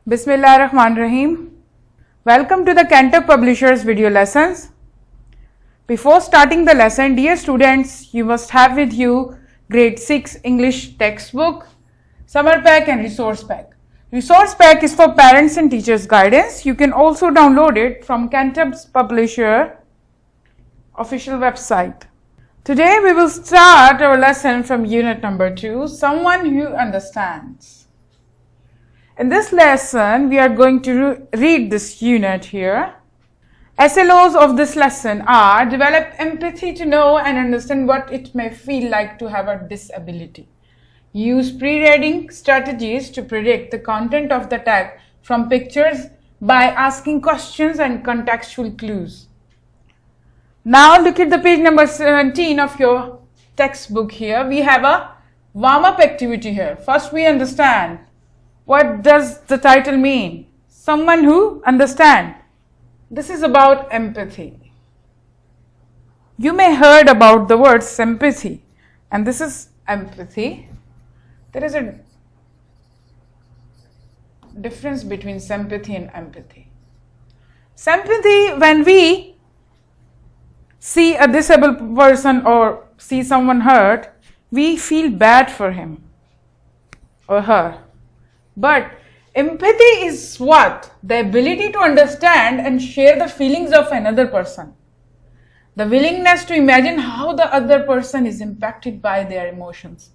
Bismillahirrahmanirrahim. Welcome to the Cantor Publishers video lessons. Before starting the lesson, dear students, you must have with you grade 6 English textbook, summer pack and resource pack. Resource pack is for parents and teachers guidance. You can also download it from Cantor's Publisher official website. Today we will start our lesson from unit number 2, Someone Who Understands. In this lesson, we are going to read this unit here. SLOs of this lesson are: develop empathy to know and understand what it may feel like to have a disability. Use pre-reading strategies to predict the content of the tag from pictures by asking questions and contextual clues. Now look at the page number 17 of your textbook here. We have a warm-up activity here. First we understand, what does the title mean? Someone who understands. This is about empathy. You may heard about the word sympathy, and this is empathy. There is a difference between sympathy and empathy. Sympathy, when we see a disabled person or see someone hurt, we feel bad for him or her. But empathy is what? The ability to understand and share the feelings of another person. The willingness to imagine how the other person is impacted by their emotions.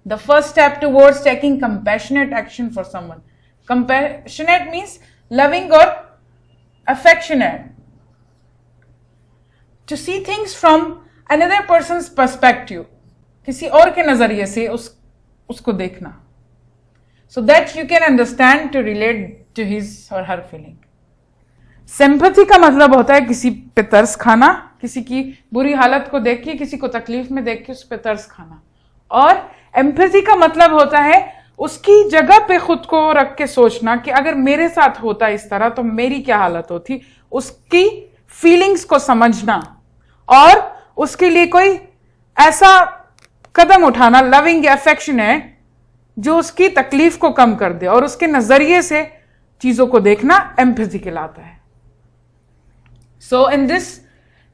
The first step towards taking compassionate action for someone. Compassionate means loving or affectionate. To see things from another person's perspective, किसी और के नजरिए से उसको देखना, so that you can understand to relate to his or her feeling. Sympathy का मतलब होता है किसी पे तरस खाना, किसी की बुरी हालत को देख के, किसी को तकलीफ में देख के उस पे तरस खाना. और empathy का मतलब होता है उसकी जगह पे खुद को रख के सोचना कि अगर मेरे साथ होता इस तरह तो मेरी क्या हालत होती, उसकी फीलिंग्स को समझना और उसके लिए कोई ऐसा कदम उठाना, लविंग या अफेक्शनेट, जो उसकी तकलीफ को कम कर दे और उसके नजरिए से चीजों को देखना एम्पैथी कहलाता है. So in this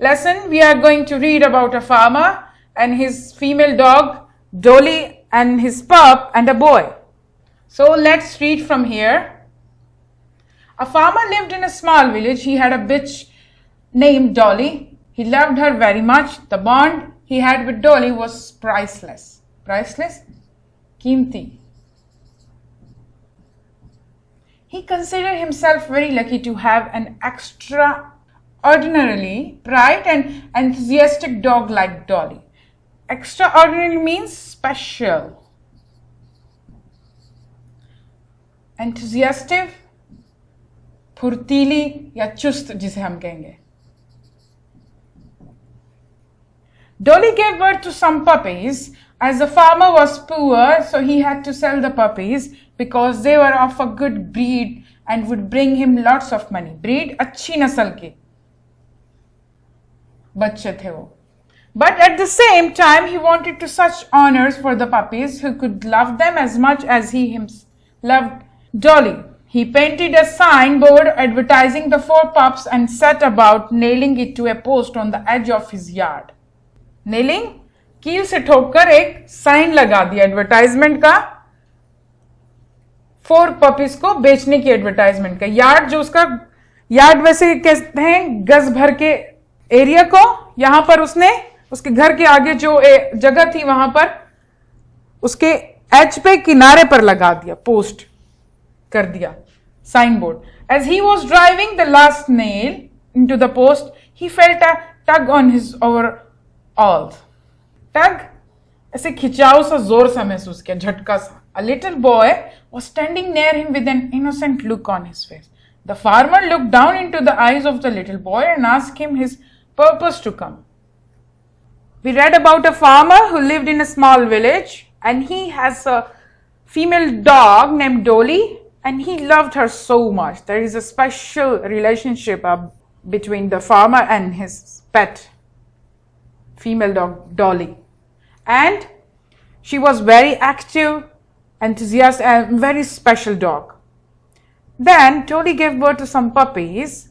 lesson we are going to read about a farmer and his female dog Dolly and his pup and a boy. So let's read from here. A farmer lived in a small village. He had a bitch named Dolly. He loved her very much. The bond he had with Dolly was priceless. Priceless? कीमती. He considered himself very lucky to have an extraordinarily bright and enthusiastic dog like Dolly. Extraordinary means special. Enthusiastic, फुर्तीली या चुस्त जिसे हम कहेंगे. Dolly gave birth to some puppies. As the farmer was poor, so he had to sell the puppies because they were of a good breed and would bring him lots of money. Breed अच्छी नस्ल के बच्चे थे वो. But at the same time, he wanted to such honors for the puppies who could love them as much as he himself loved Dolly. He painted a signboard advertising the 4 pups and set about nailing it to a post on the edge of his yard. Nailing, कील से ठोककर एक sign लगा दिया advertisement का, 4 puppies को बेचने की advertisement का. यार्ड, जो उसका यार्ड वैसे कहते हैं गज भर के एरिया को, यहां पर उसने उसके घर के आगे जो जगह थी वहां पर उसके एज पे किनारे पर लगा दिया, पोस्ट कर दिया sign board. As he was driving the last nail into the post, he felt a tug on his over all. Tug, ऐसे खिंचाव सा जोर सा महसूस किया, झटका सा. A little boy was standing near him with an innocent look on his face. The farmer looked down into the eyes of the little boy and asked him his purpose to come. We read about a farmer who lived in a small village and he has a female dog named Dolly and he loved her so much. There is a special relationship between the farmer and his pet, female dog Dolly, and she was very active, enthusiastic, and very special dog. Then Dolly gave birth to some puppies,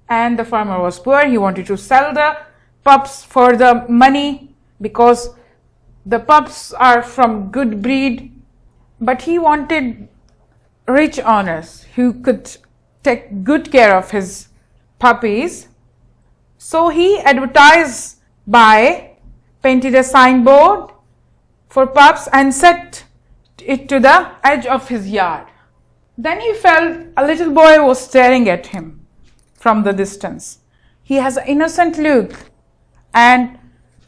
and the farmer was poor. He wanted to sell the pups for the money because the pups are from good breed, but he wanted rich owners who could take good care of his puppies. So he advertised by painted a signboard for pups and set it to the edge of his yard. Then he felt a little boy was staring at him from the distance. He has an innocent look, and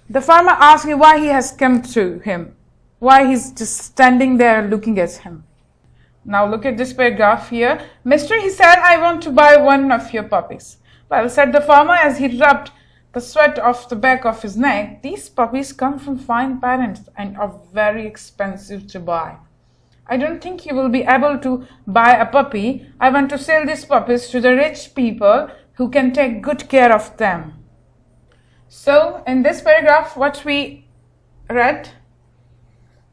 the farmer asked him why he has come to him, why he's just standing there looking at him. Now look at this paragraph here. Mister, he said, I want to buy one of your puppies. Well, said the farmer as he rubbed the sweat off the back of his neck, these puppies come from fine parents and are very expensive to buy. I don't think you will be able to buy a puppy. I want to sell these puppies to the rich people who can take good care of them. So, in this paragraph, what we read,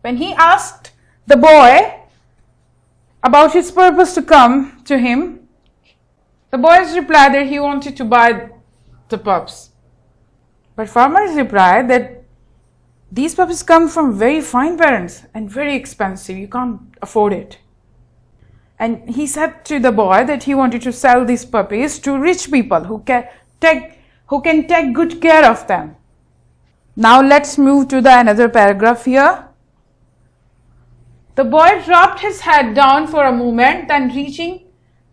when he asked the boy about his purpose to come to him, the boy's replied that he wanted to buy the pups. But farmer's replied that these puppies come from very fine parents and very expensive. You can't afford it. And he said to the boy that he wanted to sell these puppies to rich people who can take good care of them. Now let's move to the another paragraph here. The boy dropped his head down for a moment, then reaching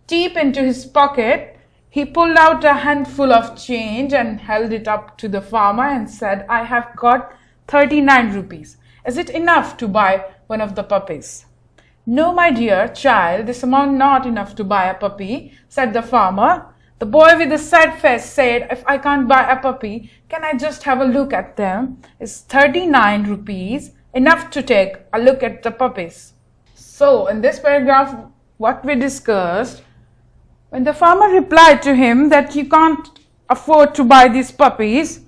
deep into his pocket, he pulled out a handful of change and held it up to the farmer and said, I have got 39 rupees. Is it enough to buy one of the puppies? No, my dear child, this amount not enough to buy a puppy, said the farmer. The boy with a sad face said, if I can't buy a puppy, can I just have a look at them? Is 39 rupees enough to take a look at the puppies? So, in this paragraph, what we discussed, when the farmer replied to him that you can't afford to buy these puppies,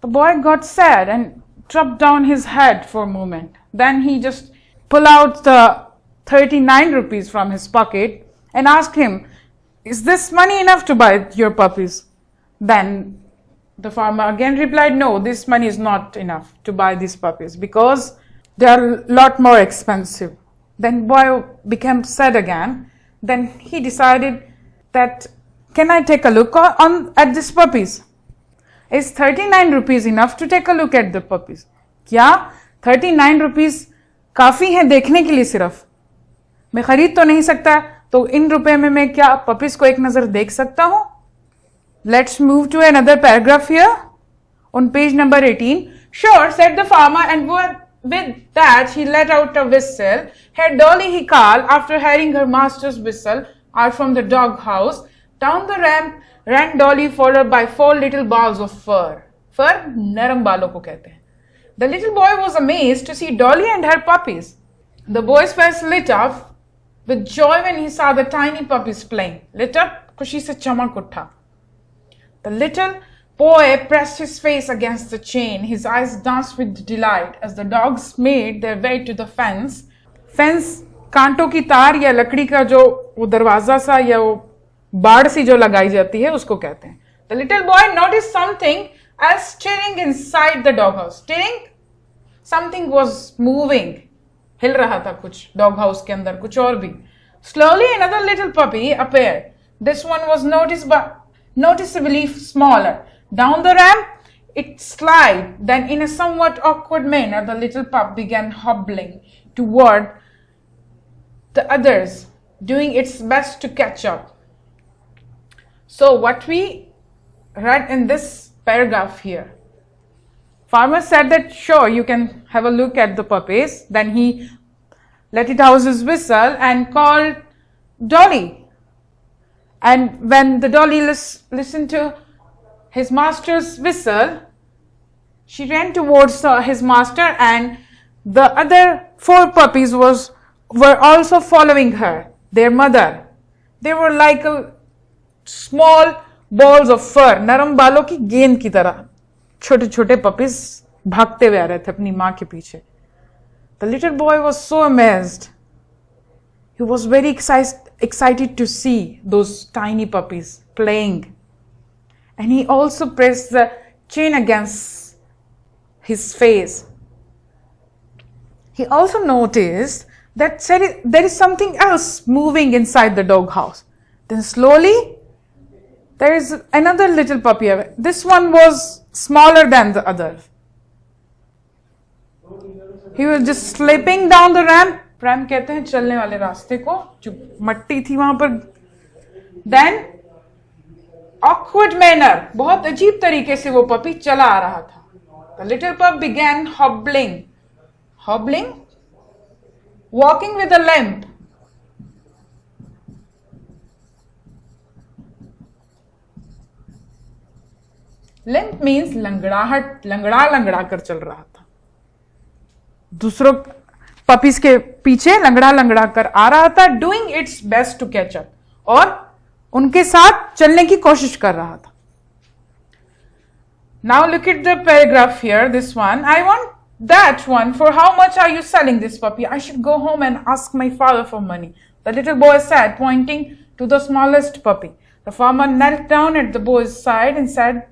the boy got sad and dropped down his head for a moment. Then he just pulled out the 39 rupees from his pocket and asked him, is this money enough to buy your puppies? Then the farmer again replied, no, this money is not enough to buy these puppies because they are a lot more expensive. Then boy became sad again. Then he decided that, can I take a look at these puppies? Is 39 rupees enough to take a look at the puppies? क्या 39 rupees काफी है देखने के लिए सिर्फ? मैं खरीद तो नहीं सकता, तो इन रुपए में मैं क्या पपीज को एक नजर देख सकता हूं? Let's move to another paragraph here on page number 18. Sure, said the farmer, and with that he let out a whistle. Here, Dolly, he called, after hearing her master's whistle out from the dog house. Down the ramp ran Dolly, followed by 4 little balls of fur. Fur, naram balon ko kehte hain. The little boy was amazed to see Dolly and her puppies. The boy's face lit up with joy when he saw the tiny puppies playing. Lit up, खुशी से चमक उठा. The little boy pressed his face against the chain. His eyes danced with delight as the dogs made their way to the fence. Fence कांटों की तार या लकड़ी का जो वो दरवाजा सा या वो बाड़ सी जो लगाई जाती है उसको कहते हैं. The little boy noticed something else stirring inside the doghouse. Stirring? Something was moving. हिल रहा था कुछ dog house के अंदर, कुछ और भी. Slowly another little puppy appeared. This one was noticeably smaller. Down the ramp, it slid. Then in a somewhat awkward manner, the little pup began hobbling toward the others, doing its best to catch up. So what we read in this paragraph here, farmer said that sure, you can have a look at the puppies. Then he let it out his whistle and called Dolly. And when the Dolly listened to his master's whistle, she ran towards his master, and the other 4 puppies were also following her, their mother. They were like a small balls of fur, नरम बालों की गेंद की तरह छोटे छोटे puppies भागते हुए आ रहे थे अपनी माँ के पीछे. The little boy was so amazed. He was very excited to see those tiny puppies playing. And he also pressed the chin against his face. He also noticed that there is something else moving inside the doghouse. Then slowly, there is another little puppy. This one was smaller than the other. He was just slipping down the ramp. Ramp कहते हैं चलने वाले रास्ते को, जो मट्टी थी वहां पर. Then, awkward manner, बहुत अजीब तरीके से वो पपी चला आ रहा था. The little pup began hobbling. Hobbling? Walking with a limp. Limp means लंगड़ाहट, लंगड़ा कर चल रहा था. दूसरों पपीज के पीछे लंगड़ा कर आ रहा था. Doing its best to catch up. और उनके साथ चलने की कोशिश कर रहा था. Now look at the paragraph here, this one. I want that one. For how much are you selling this puppy? I should go home and ask my father for money. The little boy said, pointing to the smallest puppy. The farmer knelt down at the boy's side and said,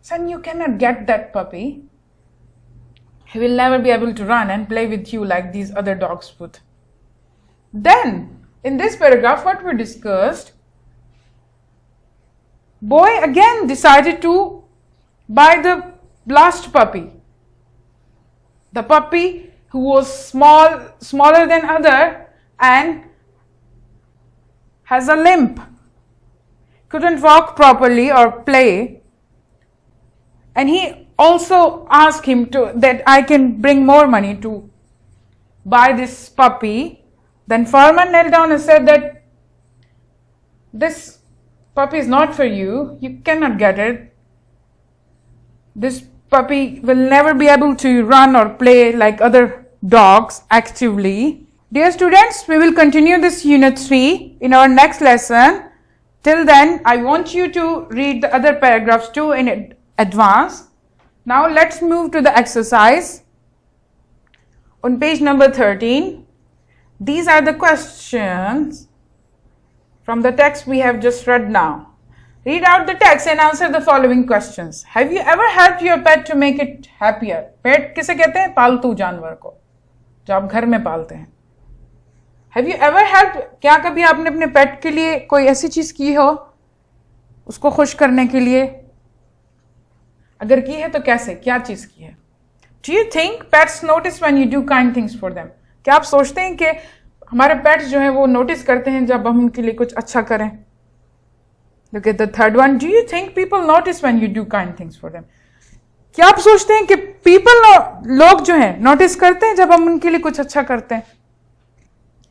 "Son, you cannot get that puppy. He will never be able to run and play with you like these other dogs would." Then, in this paragraph, what we discussed, boy again decided to buy the last puppy. The puppy who was smaller than other and has a limp, couldn't walk properly or play. And he also asked him that I can bring more money to buy this puppy. Then farmer knelt down and said that this puppy is not for you. You cannot get it. This puppy will never be able to run or play like other dogs actively. Dear students, we will continue this unit 3 in our next lesson. Till then, I want you to read the other paragraphs too in advance. Now let's move to the exercise. On page number 13, these are the questions from the text we have just read now. Read out the text and answer the following questions. Have you ever helped your pet to make it happier? Pet किसे कहते हैं? पालतू जानवर को, जो आप घर में पालते हैं. Have you ever helped? क्या कभी आपने अपने पेट के लिए कोई ऐसी चीज की हो उसको खुश करने के लिए? अगर की है तो कैसे, क्या चीज की है? Do you think pets notice when you do kind things for them? क्या आप सोचते हैं कि हमारे पेट्स जो हैं वो नोटिस करते हैं जब हम उनके लिए कुछ अच्छा करें? Look at the third one. Do you think people notice when you do kind things for them? क्या आप सोचते हैं कि लोग जो हैं नोटिस करते हैं जब हम उनके लिए कुछ अच्छा करते हैं?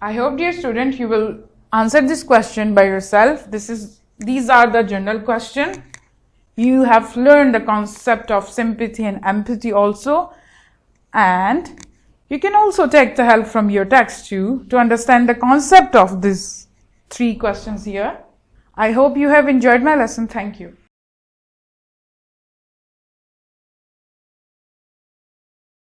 I hope, dear student, you will answer this question by yourself. These are the general questions. You have learned the concept of sympathy and empathy also, and you can also take the help from your text too to understand the concept of these 3 questions here. I hope you have enjoyed my lesson. Thank you.